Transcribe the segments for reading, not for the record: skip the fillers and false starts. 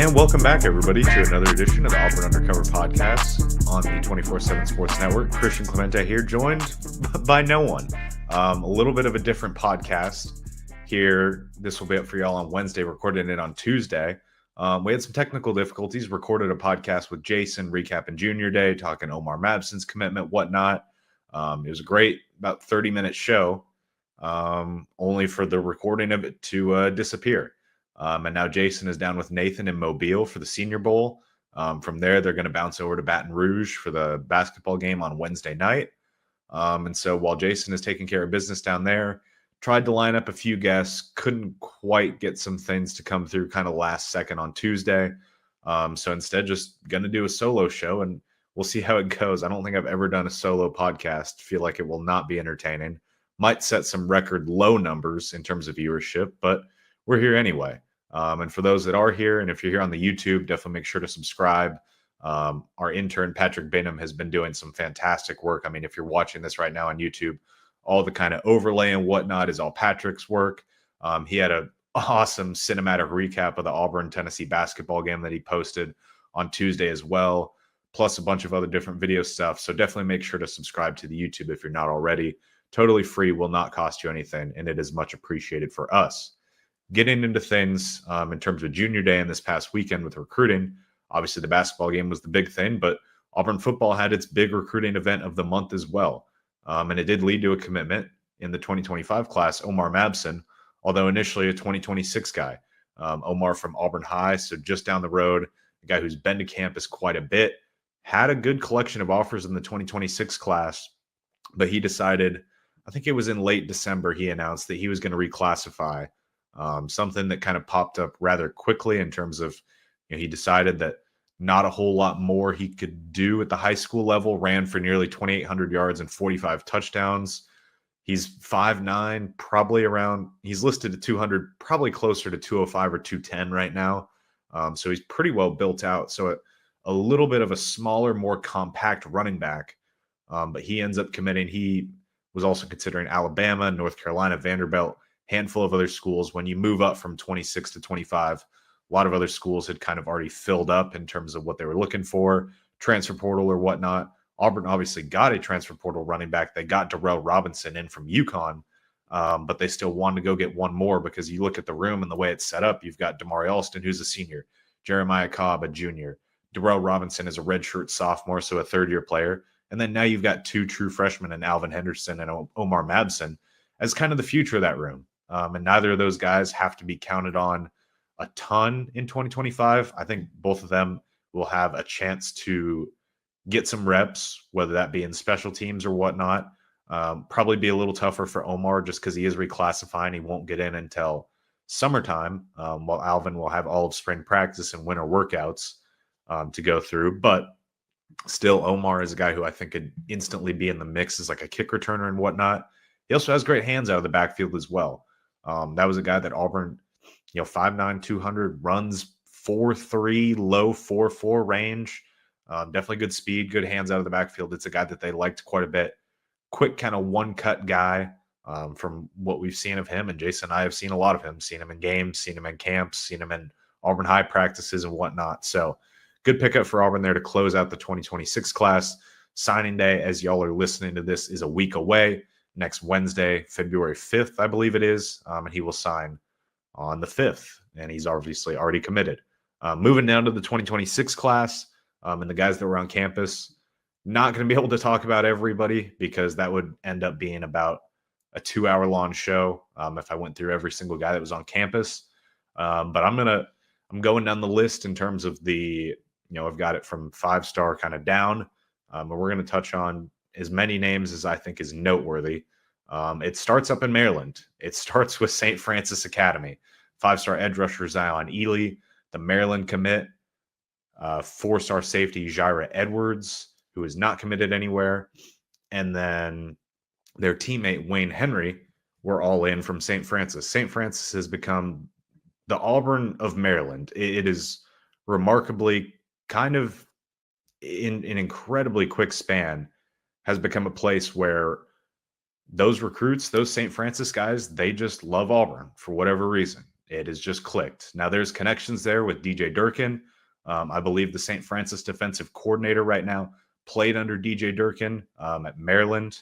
And welcome back, everybody, to another edition of the Auburn Undercover podcast on the 24/7 Sports Network. Christian Clemente here, joined by no one. A little bit of a different podcast here. This will be up for y'all on Wednesday, recording it on Tuesday. We had some technical difficulties, recorded a podcast with Jason, recapping Junior Day, talking Omar Mabson's commitment, whatnot. It was a great, about 30-minute show, only for the recording of it to disappear. And now Jason is down with Nathan in Mobile for the Senior Bowl. From there, they're going to bounce over to Baton Rouge for the basketball game on Wednesday night. And so while Jason is taking care of business down there, tried to line up a few guests, couldn't quite get some things to come through kind of last second on Tuesday. So instead, just going to do a solo show, and we'll see how it goes. I don't think I've ever done a solo podcast. Feel like it will not be entertaining. Might set some record low numbers in terms of viewership, but we're here anyway. And for those that are here, and if you're here on the YouTube, definitely make sure to subscribe. Our intern, Patrick Bingham, has been doing some fantastic work. I mean, if you're watching this right now on YouTube, all the kind of overlay and whatnot is all Patrick's work. He had an awesome cinematic recap of the Auburn-Tennessee basketball game that he posted on Tuesday as well, plus a bunch of other different video stuff. So definitely make sure to subscribe to the YouTube if you're not already. Totally free, will not cost you anything, and it is much appreciated for us. Getting into things in terms of Junior Day and this past weekend with recruiting, obviously the basketball game was the big thing, but Auburn football had its big recruiting event of the month as well. And it did lead to a commitment in the 2025 class, Omar Mabson, although initially a 2026 guy. Omar from Auburn High, so just down the road, a guy who's been to campus quite a bit, had a good collection of offers in the 2026 class, but he decided, I think it was in late December, he announced that he was going to reclassify. Something that kind of popped up rather quickly in terms of, he decided that not a whole lot more he could do at the high school level, ran for nearly 2,800 yards and 45 touchdowns. He's 5'9", probably around, he's listed at 200, probably closer to 205 or 210 right now. So he's pretty well built out. So a little bit of a smaller, more compact running back. But he ends up committing. He was also considering Alabama, North Carolina, Vanderbilt, handful of other schools. When you move up from 26 to 25, a lot of other schools had kind of already filled up in terms of what they were looking for, transfer portal or whatnot. Auburn obviously got a transfer portal running back. They got Darrell Robinson in from UConn, but they still wanted to go get one more because you look at the room and the way it's set up. You've got Damari Alston, who's a senior, Jeremiah Cobb, a junior. Darrell Robinson is a redshirt sophomore, so a third-year player. And then now you've got two true freshmen in Alvin Henderson and Omar Mabson as kind of the future of that room. And neither of those guys have to be counted on a ton in 2025. I think both of them will have a chance to get some reps, whether that be in special teams or whatnot. Probably be a little tougher for Omar just because he is reclassifying. He won't get in until summertime, while Alvin will have all of spring practice and winter workouts to go through. But still, Omar is a guy who I think could instantly be in the mix as like a kick returner and whatnot. He also has great hands out of the backfield as well. That was a guy that Auburn, 5'9", 200, runs 4.3, low 4.4 range. Definitely good speed, good hands out of the backfield. It's a guy that they liked quite a bit. Quick kind of one-cut guy from what we've seen of him. And Jason and I have seen a lot of him. Seen him in games, seen him in camps, seen him in Auburn High practices and whatnot. So good pickup for Auburn there to close out the 2026 class. Signing day, as y'all are listening to this, is a week away. Next Wednesday, February 5th, I believe it is. And he will sign on the 5th. And he's obviously already committed. Moving down to the 2026 class and the guys that were on campus. Not going to be able to talk about everybody because that would end up being about a 2-hour-long show if I went through every single guy that was on campus. But I'm going down the list in terms of the, I've got it from 5-star kind of down. And we're going to touch on as many names as I think is noteworthy. It starts up in Maryland. It starts with St. Francis Academy. 5-star edge rusher Zion Ely, the Maryland commit. 4-star safety Jaira Edwards, who is not committed anywhere. And then their teammate Wayne Henry were all in from St. Francis. St. Francis has become the Auburn of Maryland. It is remarkably kind of in an incredibly quick span has become a place where those recruits, those St. Francis guys, they just love Auburn for whatever reason. It has just clicked. Now there's connections there with DJ Durkin. I believe the St. Francis defensive coordinator right now played under DJ Durkin at Maryland.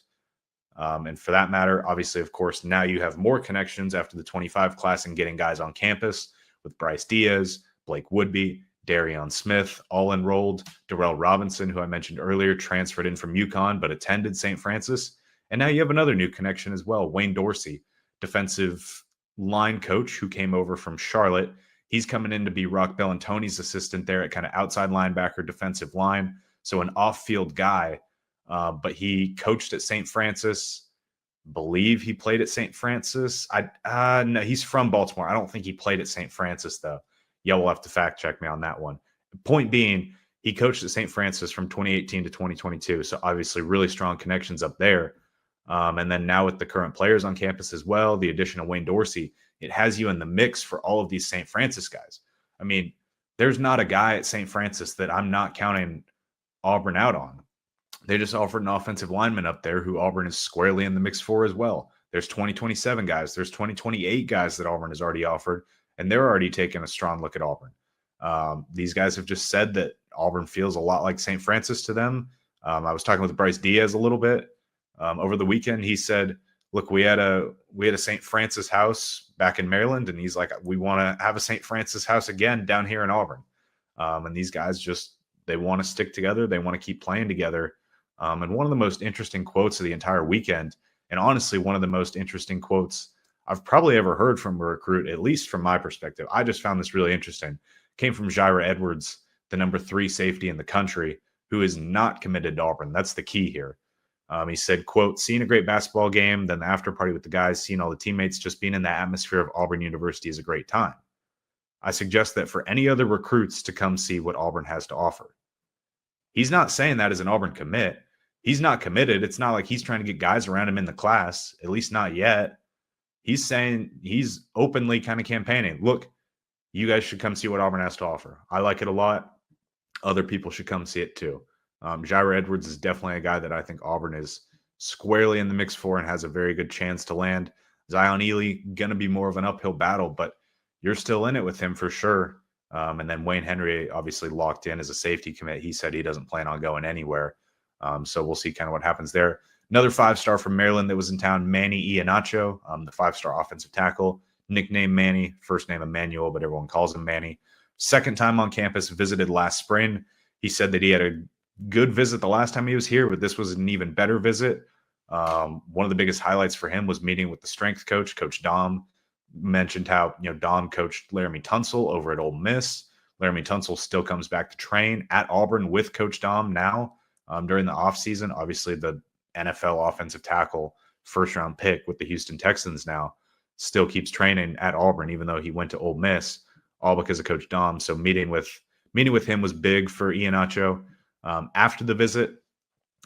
And for that matter, obviously, of course, now you have more connections after the 25 class and getting guys on campus with Bryce Diaz, Blake Woodby, Darion Smith, all enrolled. Darrell Robinson, who I mentioned earlier, transferred in from UConn but attended St. Francis. And now you have another new connection as well, Wayne Dorsey, defensive line coach who came over from Charlotte. He's coming in to be Rock Bellantoni's assistant there at kind of outside linebacker, defensive line. So an off-field guy, but he coached at St. Francis. Believe he played at St. Francis. No, he's from Baltimore. I don't think he played at St. Francis, though. Y'all will have to fact check me on that one. Point being, he coached at St. Francis from 2018 to 2022. So obviously really strong connections up there. And then now with the current players on campus as well, the addition of Wayne Dorsey, it has you in the mix for all of these St. Francis guys. I mean, there's not a guy at St. Francis that I'm not counting Auburn out on. They just offered an offensive lineman up there who Auburn is squarely in the mix for as well. There's 2027 guys. There's 2028 guys that Auburn has already offered, and they're already taking a strong look at Auburn. These guys have just said that Auburn feels a lot like St. Francis to them. I was talking with Bryce Diaz a little bit over the weekend. He said, look, we had a St. Francis house back in Maryland, and he's like, we want to have a St. Francis house again down here in Auburn. And these guys they want to stick together. They want to keep playing together. And one of the most interesting quotes of the entire weekend, and honestly, one of the most interesting quotes I've probably ever heard from a recruit, at least from my perspective. I just found this really interesting. Came from Jaira Edwards, the number 3 safety in the country, who is not committed to Auburn. That's the key here. He said, quote, seeing a great basketball game, then the after party with the guys, seeing all the teammates, just being in the atmosphere of Auburn University is a great time. I suggest that for any other recruits to come see what Auburn has to offer. He's not saying that as an Auburn commit. He's not committed. It's not like he's trying to get guys around him in the class, at least not yet. He's saying he's openly kind of campaigning. Look, you guys should come see what Auburn has to offer. I like it a lot. Other people should come see it too. Jaira Edwards is definitely a guy that I think Auburn is squarely in the mix for and has a very good chance to land. Zion Ely, going to be more of an uphill battle, but you're still in it with him for sure. And then Wayne Henry, obviously locked in as a safety commit. He said he doesn't plan on going anywhere. So we'll see kind of what happens there. Another 5-star from Maryland that was in town, Manny Iheanacho, the 5-star offensive tackle, nickname Manny, first name Emmanuel, but everyone calls him Manny. Second time on campus, visited last spring. He said that he had a good visit the last time he was here, but this was an even better visit. One of the biggest highlights for him was meeting with the strength coach, Coach Dom. Mentioned how Dom coached Laramie Tunsil over at Ole Miss. Laramie Tunsil still comes back to train at Auburn with Coach Dom now during the offseason. Obviously, the NFL offensive tackle first-round pick with the Houston Texans now still keeps training at Auburn, even though he went to Ole Miss, all because of Coach Dom. So meeting with him was big for Iheanacho. After the visit,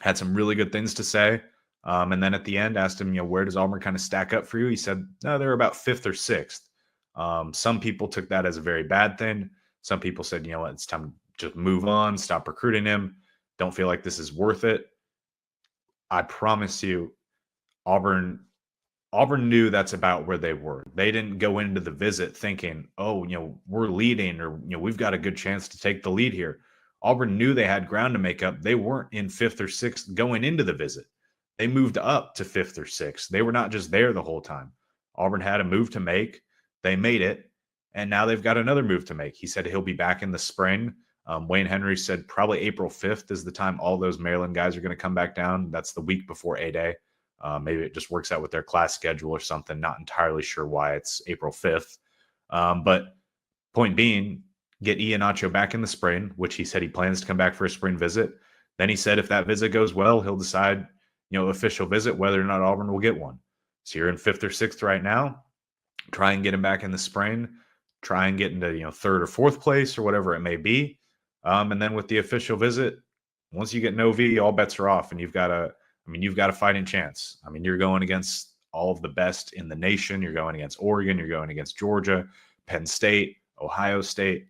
had some really good things to say. And then at the end, asked him, where does Auburn kind of stack up for you? He said, no, they're about 5th or 6th. Some people took that as a very bad thing. Some people said, it's time to just move on, stop recruiting him. Don't feel like this is worth it. I promise you, Auburn knew that's about where they were. They didn't go into the visit thinking, we're leading or, we've got a good chance to take the lead here. Auburn knew they had ground to make up. They weren't in 5th or 6th going into the visit. They moved up to 5th or 6th. They were not just there the whole time. Auburn had a move to make. They made it, and now they've got another move to make. He said he'll be back in the spring. Wayne Henry said probably April 5th is the time all those Maryland guys are going to come back down. That's the week before A-Day. Maybe it just works out with their class schedule or something. Not entirely sure why it's April 5th. But point being, get Iheanacho back in the spring, which he said he plans to come back for a spring visit. Then he said if that visit goes well, he'll decide official visit, whether or not Auburn will get one. So you're in 5th or 6th right now. Try and get him back in the spring. Try and get into 3rd or 4th place or whatever it may be. And then with the official visit, once you get an OV, all bets are off, and you've got a fighting chance. You're going against all of the best in the nation. You're going against Oregon. You're going against Georgia, Penn State, Ohio State.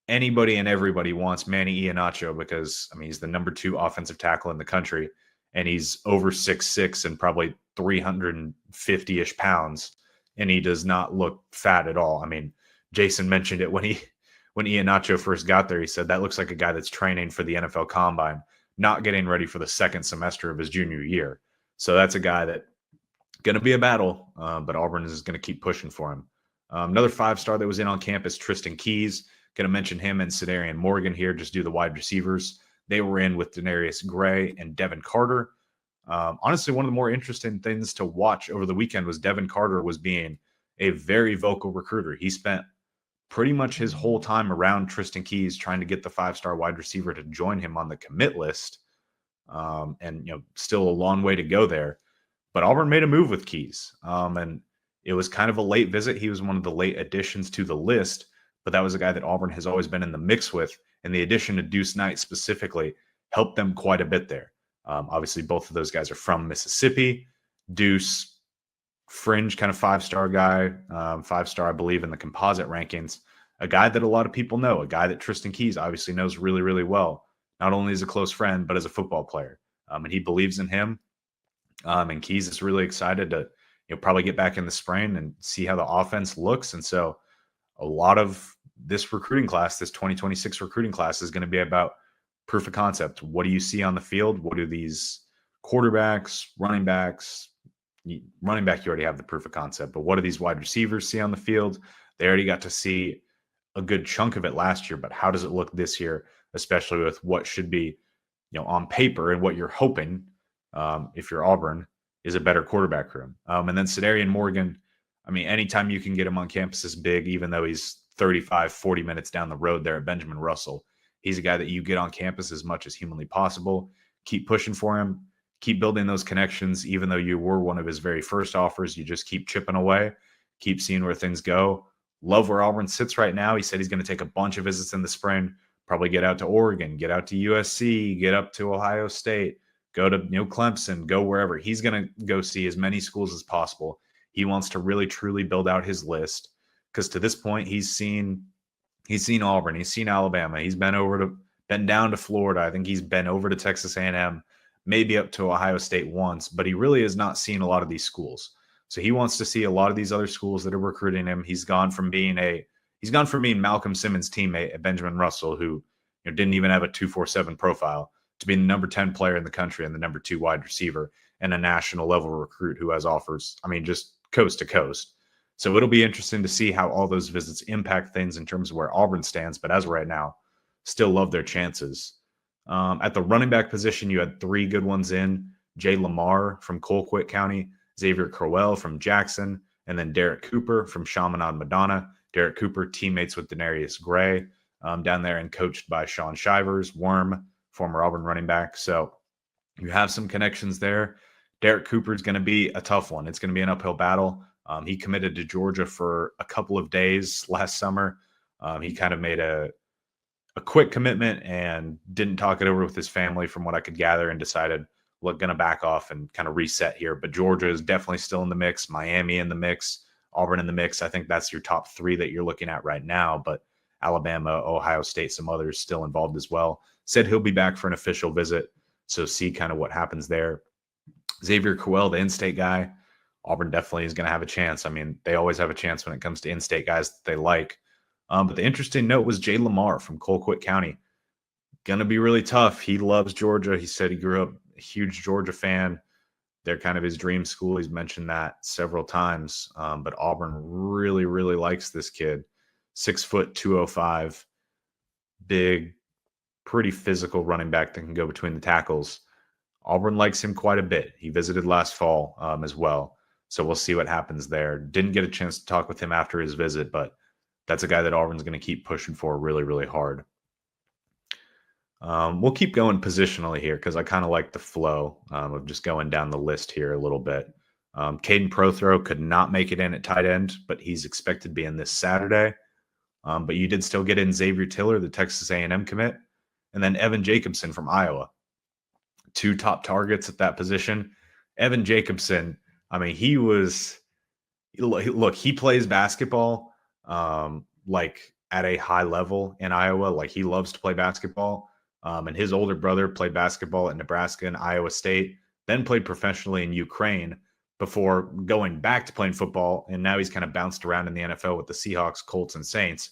Anybody and everybody wants Manny Iheanacho because he's the number 2 offensive tackle in the country. And he's over 6'6" and probably 350-ish pounds. and he does not look fat at all. I mean, Jason mentioned it when Iheanacho first got there. He said that looks like a guy that's training for the NFL Combine, not getting ready for the second semester of his junior year. So that's a guy that going to be a battle, but Auburn is going to keep pushing for him. Another 5-star that was in on campus, Tristan Keys. Going to mention him and Cedarian Morgan here, just do the wide receivers. They were in with Denarius Gray and Devin Carter. Honestly, one of the more interesting things to watch over the weekend was Devin Carter was being a very vocal recruiter. He spent pretty much his whole time around Tristan Keys trying to get the 5-star wide receiver to join him on the commit list. And still a long way to go there. But Auburn made a move with Keys, and it was kind of a late visit. He was one of the late additions to the list, but that was a guy that Auburn has always been in the mix with, and the addition to Deuce Knight specifically helped them quite a bit there. Obviously, both of those guys are from Mississippi. Deuce, fringe kind of 5-star guy, 5-star, I believe, in the composite rankings. A guy that a lot of people know, a guy that Tristan Keys obviously knows really, really well, not only as a close friend, but as a football player. And he believes in him. And Keys is really excited to probably get back in the spring and see how the offense looks. And so a lot of this recruiting class, this 2026 recruiting class, is going to be about proof of concept. What do you see on the field? What do these quarterbacks, running back, you already have the proof of concept, but what do these wide receivers see on the field? They already got to see a good chunk of it last year, but how does it look this year, especially with what should be, on paper and what you're hoping, if you're Auburn, is a better quarterback room. And then Cedarian Morgan, I mean, anytime you can get him on campus is big, even though he's 35, 40 minutes down the road there at Benjamin Russell. He's a guy that you get on campus as much as humanly possible. Keep pushing for him. Keep building those connections. Even though you were one of his very first offers, you just keep chipping away. Keep seeing where things go. Love where Auburn sits right now. He said he's going to take a bunch of visits in the spring, probably get out to Oregon, get out to USC, get up to Ohio State, go to Clemson, go wherever. He's going to go see as many schools as possible. He wants to really, truly build out his list because to this point, he's seen Auburn, he's seen Alabama, he's been down to Florida. I think he's been over to Texas A&M, maybe up to Ohio State once, but he really has not seen a lot of these schools. So he wants to see a lot of these other schools that are recruiting him. He's gone from being Malcolm Simmons' teammate at Benjamin Russell, who didn't even have a 247 profile, to being the number 10 player in the country and the number 2 wide receiver and a national level recruit who has offers, just coast to coast. So it'll be interesting to see how all those visits impact things in terms of where Auburn stands. But as of right now, still love their chances. At the running back position, you had 3 good ones in. Jay Lamar from Colquitt County, Xavier Crowell from Jackson, and then Derek Cooper from Chaminade Madonna. Derek Cooper, teammates with Denarius Gray down there and coached by Sean Shivers, Worm, former Auburn running back. So you have some connections there. Derek Cooper is going to be a tough one. It's going to be an uphill battle. He committed to Georgia for a couple of days last summer. He kind of made a quick commitment and didn't talk it over with his family from what I could gather and decided, look, going to back off and kind of reset here. But Georgia is definitely still in the mix. Miami in the mix. Auburn in the mix. I think that's your top 3 that you're looking at right now. But Alabama, Ohio State, some others still involved as well. Said he'll be back for an official visit. So see kind of what happens there. Xavier Crowell, the in-state guy, Auburn definitely is going to have a chance. They always have a chance when it comes to in-state guys that they like. But the interesting note was Jay Lamar from Colquitt County. Going to be really tough. He loves Georgia. He said he grew up a huge Georgia fan. They're kind of his dream school. He's mentioned that several times. But Auburn really, really likes this kid. 6 foot, 205, big, pretty physical running back that can go between the tackles. Auburn likes him quite a bit. He visited last fall as well. So we'll see what happens there. Didn't get a chance to talk with him after his visit, but that's a guy that Auburn's going to keep pushing for really, really hard. We'll keep going positionally here because I kind of like the flow of just going down the list here a little bit. Caden Prothro could not make it in at tight end, but he's expected to be in this Saturday. But you did still get in Xavier Tiller, the Texas A&M commit, and then Evan Jacobson from Iowa. 2 top targets at that position. Evan Jacobson, he plays basketball like at a high level in Iowa. Like he loves to play basketball. And his older brother played basketball at Nebraska and Iowa State, then played professionally in Ukraine. before going back to playing football, and now he's kind of bounced around in the NFL with the Seahawks, Colts, and Saints.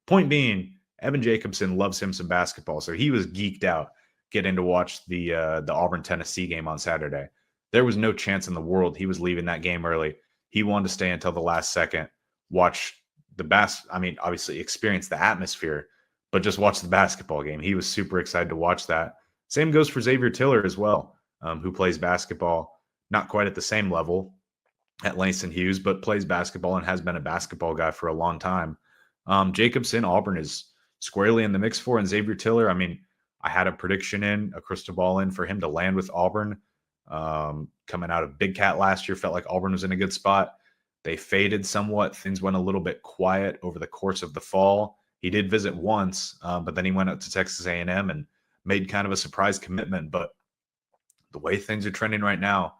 Point being, Evan Jacobson loves him some basketball, so he was geeked out getting to watch the Auburn Tennessee game on Saturday. There was no chance in the world he was leaving that game early. He wanted to stay until the last second, watch obviously experience the atmosphere, but just watch the basketball game. He was super excited to watch that. Same goes for Xavier Tiller as well, who plays basketball, not quite at the same level at Langston Hughes, but plays basketball and has been a basketball guy for a long time. Jacobson, Auburn is squarely in the mix for, and Xavier Tiller, I had a prediction a crystal ball in for him to land with Auburn. Coming out of Big Cat last year, felt like Auburn was in a good spot. They faded somewhat. Things went a little bit quiet over the course of the fall. He did visit once, but then he went up to Texas A&M and made kind of a surprise commitment. But the way things are trending right now,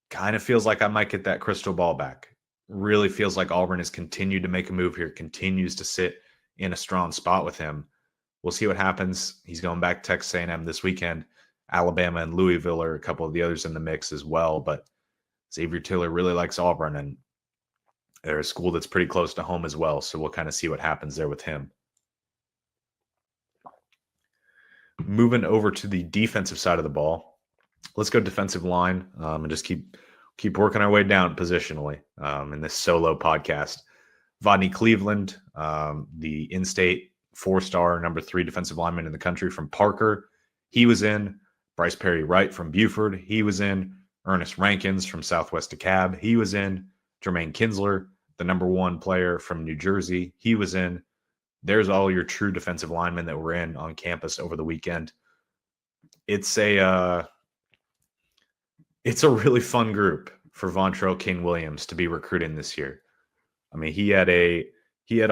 kind of feels like I might get that crystal ball back. Really feels like Auburn has continued to make a move here, continues to sit in a strong spot with him. We'll see what happens. He's going back to Texas A&M this weekend. Alabama and Louisville are a couple of the others in the mix as well. But Xavier Tiller really likes Auburn, and they're a school that's pretty close to home as well. So we'll kind of see what happens there with him. Moving over to the defensive side of the ball, let's go defensive line and just keep working our way down positionally in this solo podcast. Vodney Cleveland, the in-state 4-star number 3 defensive lineman in the country from Parker, he was in. Bryce Perry Wright from Buford, he was in. Ernest Rankins from Southwest DeKalb, he was in. Jermaine Kinsler, the number 1 player from New Jersey, he was in. There's all your true defensive linemen that were in on campus over the weekend. It's a really fun group for Vontrell King-Williams to be recruiting this year. He had a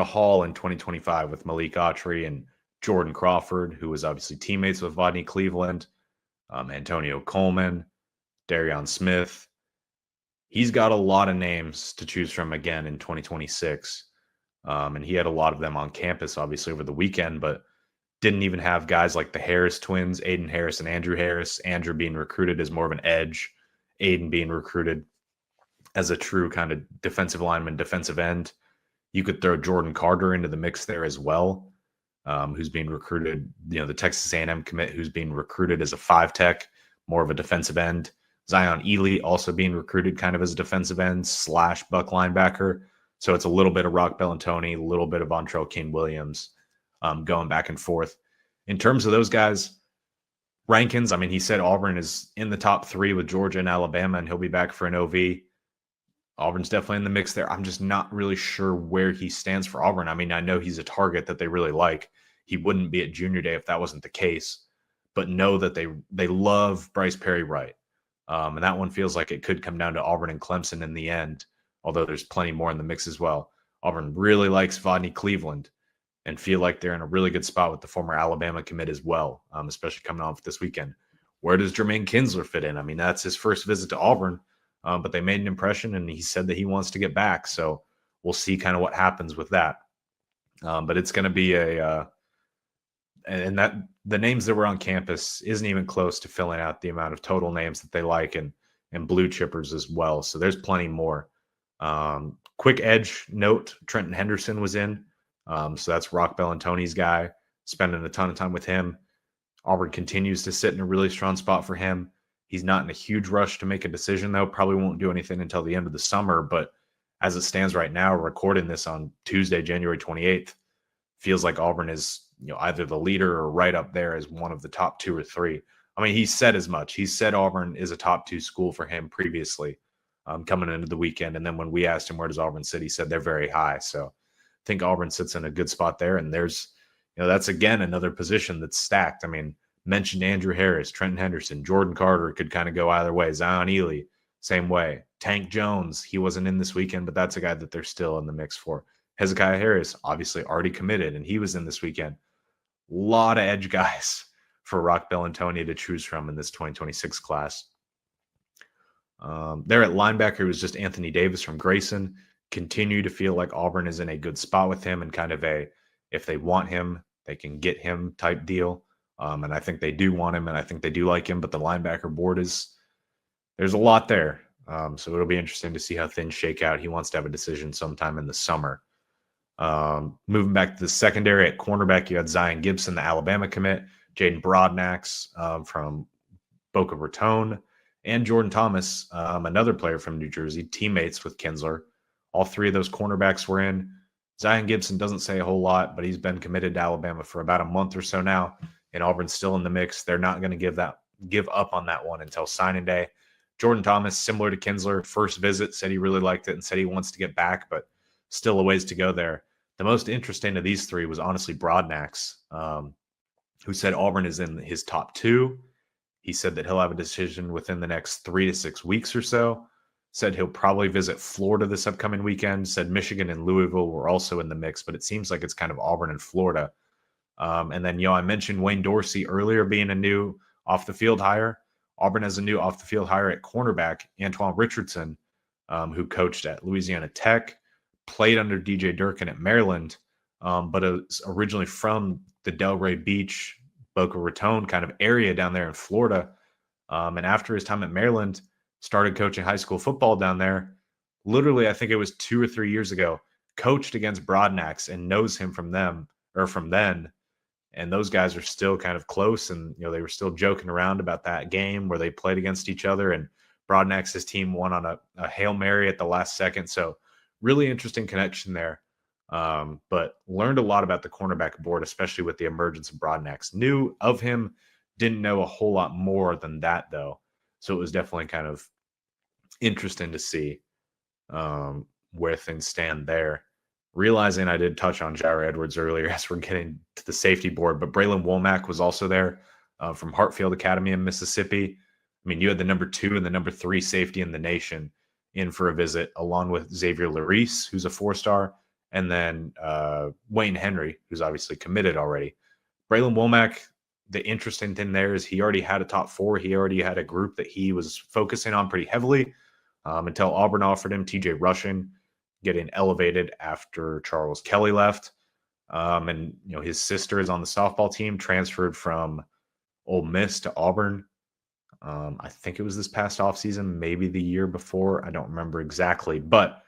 haul in 2025 with Malik Autry and Jordan Crawford, who was obviously teammates with Vodney Cleveland, Antonio Coleman, Darion Smith. He's got a lot of names to choose from again in 2026. And he had a lot of them on campus, obviously, over the weekend, but didn't even have guys like the Harris twins, Aiden Harris and Andrew Harris. Andrew being recruited as more of an edge, Aiden being recruited as a true kind of defensive lineman, defensive end. You could throw Jordan Carter into the mix there as well, who's being recruited, the Texas A&M commit, who's being recruited as a 5-tech, more of a defensive end. Zion Ely also being recruited kind of as a defensive end / buck linebacker. So it's a little bit of Rock Bellantoni, a little bit of Vontrell King-Williams going back and forth. In terms of those guys, Rankins, he said Auburn is in the top 3 with Georgia and Alabama, and he'll be back for an OV. Auburn's definitely in the mix there. I'm just not really sure where he stands for Auburn. I know he's a target that they really like. He wouldn't be at junior day if that wasn't the case, but know that they love Bryce Perry Wright. And that one feels like it could come down to Auburn and Clemson in the end, although there's plenty more in the mix as well. Auburn really likes Vodney Cleveland and feel like they're in a really good spot with the former Alabama commit as well, especially coming off this weekend. Where does Jermaine Kinsler fit in? That's his first visit to Auburn, but they made an impression, and he said that he wants to get back. So we'll see kind of what happens with that. But it's going to be and that the names that were on campus isn't even close to filling out the amount of total names that they like and blue chippers as well. So there's plenty more. Quick edge note, Trenton Henderson was in. So that's Rock Bellantoni's guy, spending a ton of time with him. Auburn continues to sit in a really strong spot for him. He's not in a huge rush to make a decision, though. Probably won't do anything until the end of the summer. But as it stands right now, recording this on Tuesday, January 28th, feels like Auburn is either the leader or right up there as one of the top 2 or 3. He said as much. He said Auburn is a top 2 school for him previously coming into the weekend. And then when we asked him where does Auburn sit, he said they're very high. So I think Auburn sits in a good spot there. And there's, that's again another position that's stacked. Mentioned Andrew Harris, Trenton Henderson, Jordan Carter could kind of go either way. Zion Ely, same way. Tank Jones, he wasn't in this weekend, but that's a guy that they're still in the mix for. Hezekiah Harris, obviously already committed, and he was in this weekend. A lot of edge guys for Rock Bellantoni to choose from in this 2026 class. There at linebacker was just Anthony Davis from Grayson. Continue to feel like Auburn is in a good spot with him and kind of if they want him, they can get him type deal. And I think they do want him, and I think they do like him, but the linebacker board there's there's a lot there. So it'll be interesting to see how things shake out. He wants to have a decision sometime in the summer. Moving back to the secondary at cornerback, you had Zion Gibson, the Alabama commit, Jaden Broadnax from Boca Raton, and Jordan Thomas, another player from New Jersey, teammates with Kinsler. All three of those cornerbacks were in. Zion Gibson doesn't say a whole lot, but he's been committed to Alabama for about a month or so now, and Auburn's still in the mix. They're not going to give up on that one until signing day. Jordan Thomas, similar to Kinsler, first visit, said he really liked it and said he wants to get back, but still a ways to go there. The most interesting of these three was honestly Broadnax, who said Auburn is in his top two. He said that he'll have a decision within the next 3 to 6 weeks or so. Said he'll probably visit Florida this upcoming weekend. Said Michigan and Louisville were also in the mix, but it seems like it's kind of Auburn and Florida. And then, I mentioned Wayne Dorsey earlier being a new off-the-field hire. Auburn has a new off-the-field hire at cornerback, Antoine Richardson, who coached at Louisiana Tech, played under DJ Durkin at Maryland, but is originally from the Delray Beach, Boca Raton kind of area down there in Florida. And after his time at Maryland, started coaching high school football down there. Literally, I think it was 2 or 3 years ago, coached against Broadnax and knows him from then. And those guys are still kind of close. And, they were still joking around about that game where they played against each other. And Broadnax's team won on a Hail Mary at the last second. So really interesting connection there. But learned a lot about the cornerback board, especially with the emergence of Broadnax. Knew of him, didn't know a whole lot more than that, though. So it was definitely kind of interesting to see where things stand there. Realizing I did touch on Jair Edwards earlier as we're getting to the safety board, but Braylon Womack was also there from Hartfield Academy in Mississippi. I mean, you had the number 2 and the number 3 safety in the nation in for a visit, along with Xavier Larice, who's a 4-star, and then Wayne Henry, who's obviously committed already. Braylon Womack, the interesting thing there is he already had a top 4. He already had a group that he was focusing on pretty heavily until Auburn offered him TJ Rushing, getting elevated after Charles Kelly left. And, his sister is on the softball team, transferred from Ole Miss to Auburn. I think it was this past offseason, maybe the year before. I don't remember exactly, but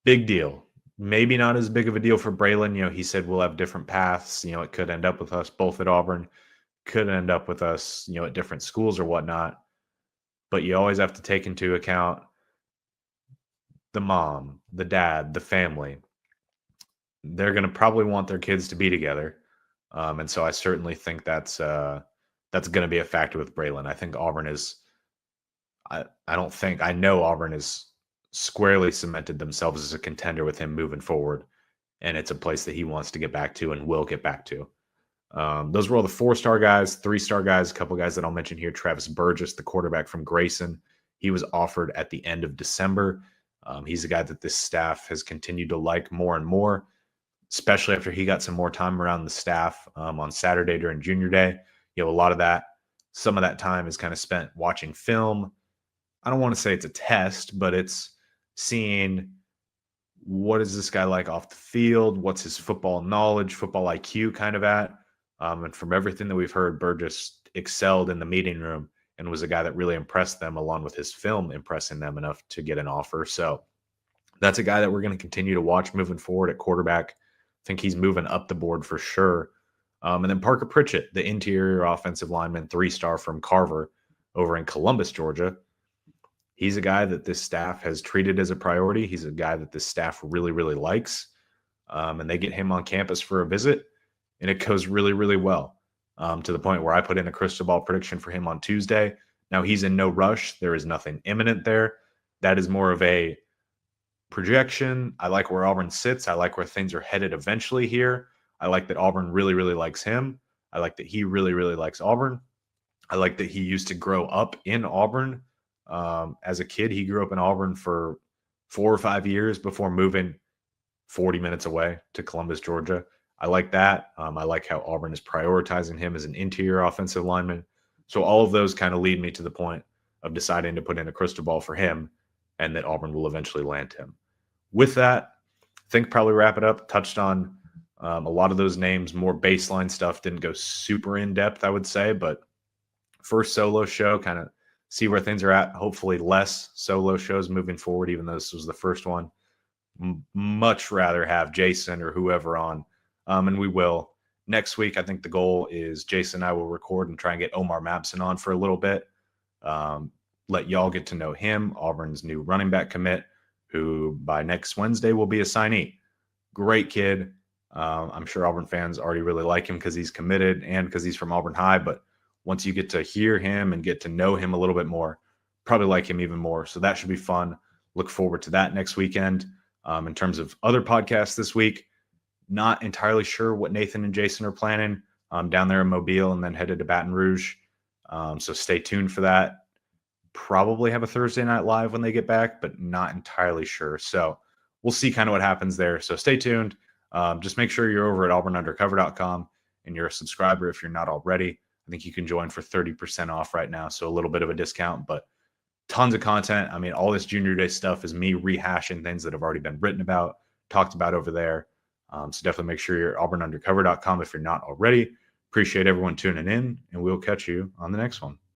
big deal. Maybe not as big of a deal for Braylon. He said we'll have different paths. It could end up with us both at Auburn, could end up with us, at different schools or whatnot. But you always have to take into account the mom, the dad, the family. They're going to probably want their kids to be together. And so I certainly think that's going to be a factor with Braylon. I think Auburn is, I know Auburn is squarely cemented themselves as a contender with him moving forward. And it's a place that he wants to get back to and will get back to. Those were all the 4-star guys, 3-star guys, a couple guys that I'll mention here. Travis Burgess, the quarterback from Grayson. He was offered at the end of December. He's a guy that this staff has continued to like more and more, especially after he got some more time around the staff on Saturday during junior day. Some of that time is kind of spent watching film. I don't want to say it's a test, but it's seeing what is this guy like off the field, what's his football knowledge, football IQ kind of at. And from everything that we've heard, Burgess excelled in the meeting room and was a guy that really impressed them, along with his film impressing them enough to get an offer. So that's a guy that we're going to continue to watch moving forward at quarterback. I think he's moving up the board for sure. And then Parker Pritchett, the interior offensive lineman, 3-star from Carver over in Columbus, Georgia. He's a guy that this staff has treated as a priority. He's a guy that this staff really, really likes. And they get him on campus for a visit, and it goes really, really well, to the point where I put in a crystal ball prediction for him on Tuesday. Now, he's in no rush. There is nothing imminent there. That is more of a projection. I like where Auburn sits. I like where things are headed eventually here. I like that Auburn really, really likes him. I like that he really, really likes Auburn. I like that he used to grow up in Auburn. As a kid, he grew up in Auburn for 4 or 5 years before moving 40 minutes away to Columbus, Georgia. I like that. I like how Auburn is prioritizing him as an interior offensive lineman. So all of those kind of lead me to the point of deciding to put in a crystal ball for him and that Auburn will eventually land him. With that, I think probably wrap it up. Touched on a lot of those names, more baseline stuff. Didn't go super in depth, I would say, but first solo show, kind of see where things are at. Hopefully less solo shows moving forward, even though this was the first one. Much rather have Jason or whoever on, and we will. Next week, I think the goal is Jason and I will record and try and get Omar Mabson on for a little bit. Let y'all get to know him, Auburn's new running back commit, who by next Wednesday will be a signee. Great kid. I'm sure Auburn fans already really like him because he's committed and because he's from Auburn High. But once you get to hear him and get to know him a little bit more, probably like him even more. So that should be fun. Look forward to that next weekend. In terms of other podcasts this week, not entirely sure what Nathan and Jason are planning down there in Mobile and then headed to Baton Rouge. So stay tuned for that. Probably have a Thursday night live when they get back, but not entirely sure. So we'll see kind of what happens there. So stay tuned. Just make sure you're over at auburnundercover.com and you're a subscriber if you're not already. I think you can join for 30% off right now. So a little bit of a discount, but tons of content. I mean, all this junior day stuff is me rehashing things that have already been written about, talked about over there. So definitely make sure you're auburnundercover.com if you're not already. Appreciate everyone tuning in, and we'll catch you on the next one.